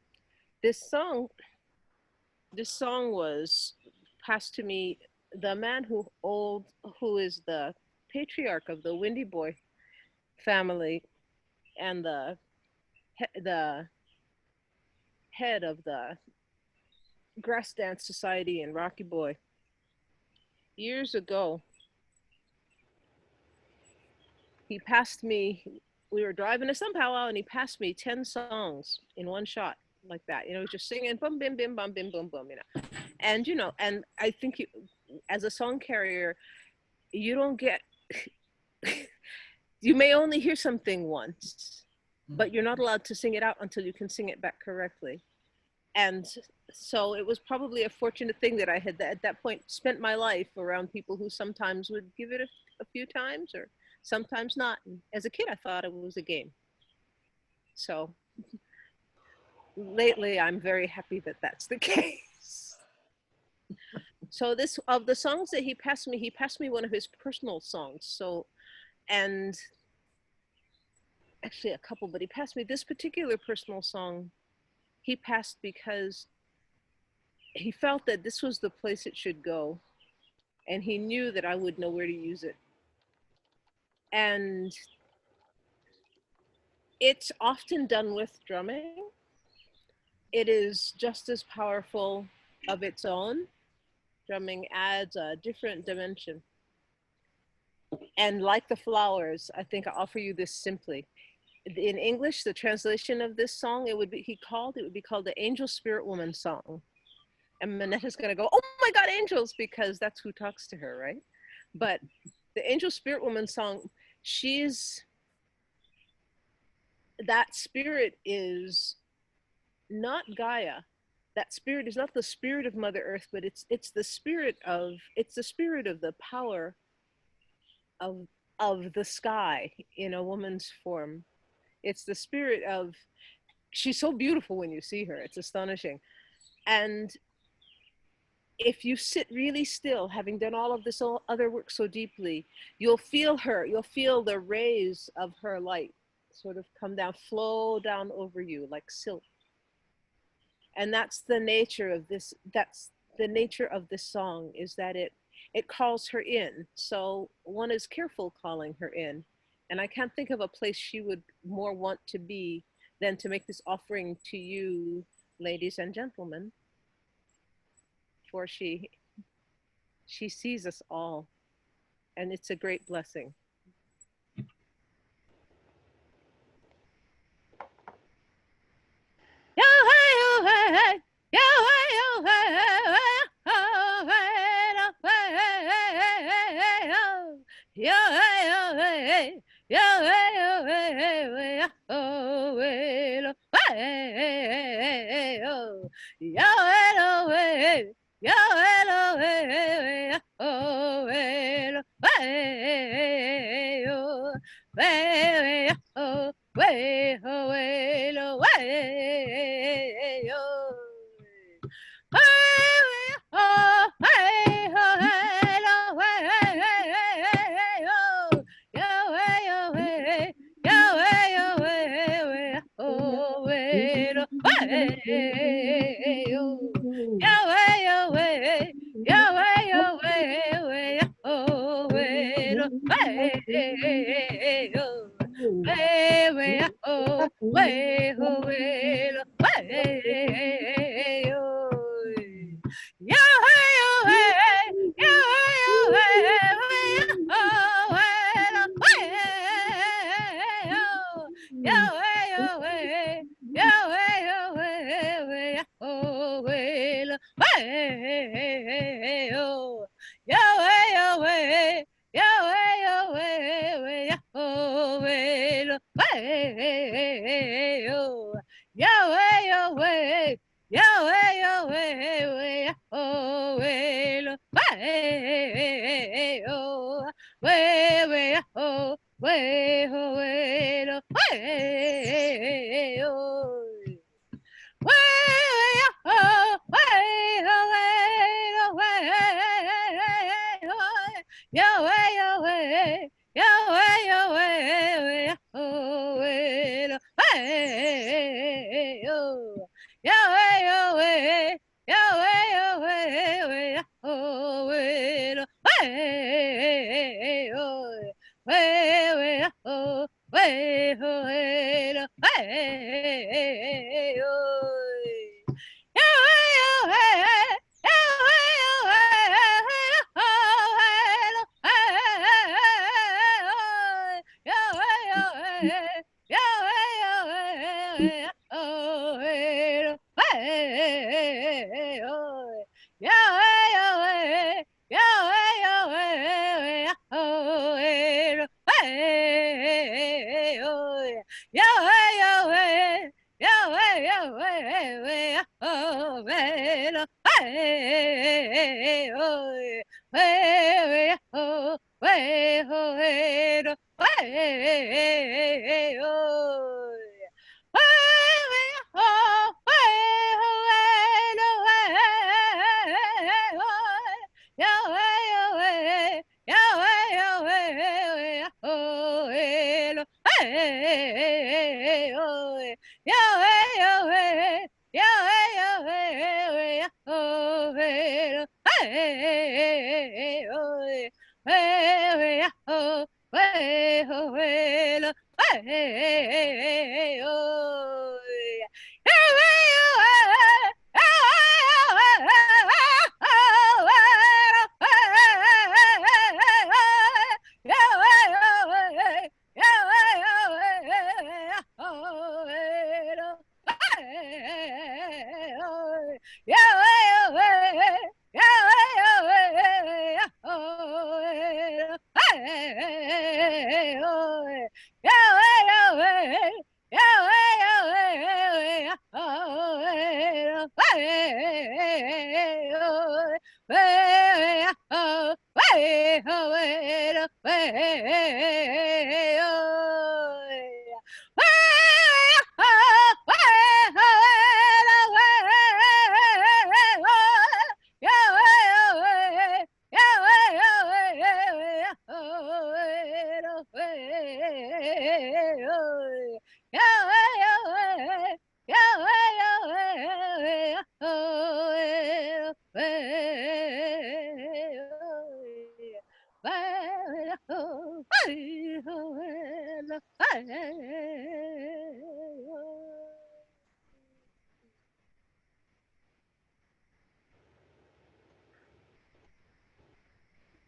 This song was passed to me. The man who is the patriarch of the Windy Boy family and the head of the Grass Dance Society in Rocky Boy, years ago, he passed me, we were driving to some powwow and he passed me 10 songs in one shot like that, you know, just singing bum bim bim bum bim bum bum, you know. And you know, and I think you, as a song carrier, you don't get you may only hear something once, but you're not allowed to sing it out until you can sing it back correctly. And so it was probably a fortunate thing that I had at that point spent my life around people who sometimes would give it a few times or sometimes not. And as a kid, I thought it was a game. So lately, I'm very happy that that's the case. So this, of the songs that he passed me one of his personal songs. So, and actually a couple, but he passed me this particular personal song. He passed because he felt that this was the place it should go. And he knew that I would know where to use it. And it's often done with drumming. It is just as powerful of its own. Drumming adds a different dimension. And like the flowers, I think I offer you this simply. In English, the translation of this song, it would be called the Angel Spirit Woman song. And Minetta's gonna go, oh my God, angels, because that's who talks to her, right? But the Angel Spirit Woman song, that spirit is not Gaia. That spirit is not the spirit of Mother Earth, but it's the spirit of the power of the sky in a woman's form. It's the spirit of, she's so beautiful when you see her, it's astonishing. And if you sit really still, having done all of this other work so deeply, you'll feel her, you'll feel the rays of her light sort of come down, flow down over you like silk. And that's the nature of this, that's the nature of this song, is that it calls her in. So one is careful calling her in. And I can't think of a place she would more want to be than to make this offering to you, ladies and gentlemen. For she sees us all, and it's a great blessing.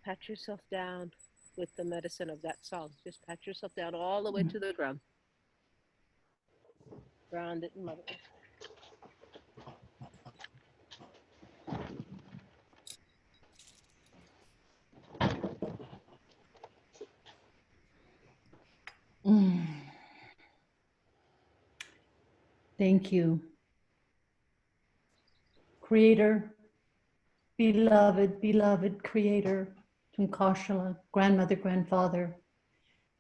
Pat yourself down with the medicine of that song. Just pat yourself down all the way to the ground. Ground it in mother. Thank you. Creator, beloved, beloved Creator, Tunkashala, grandmother, grandfather,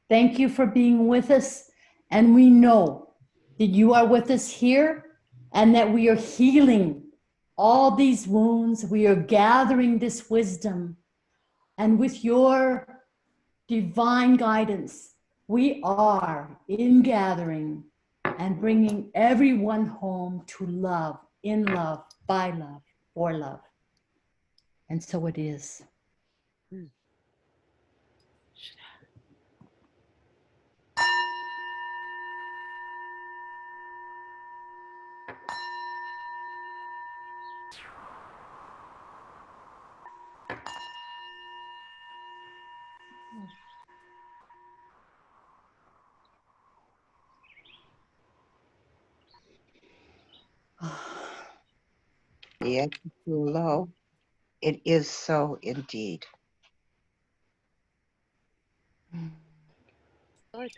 thank you for being with us. And we know that you are with us here and that we are healing all these wounds. We are gathering this wisdom. And with your divine guidance, we are in gathering and bringing everyone home to love, in love, by love, for love. And so it is. Yet low, it is so indeed. I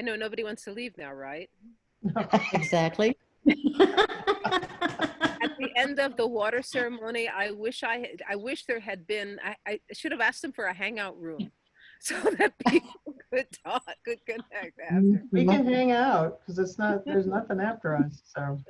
know nobody wants to leave now, right? Exactly. At the end of the water ceremony, I wish there had been, I should have asked them for a hangout room so that people could talk, could connect after. We can hang out because there's nothing after us. So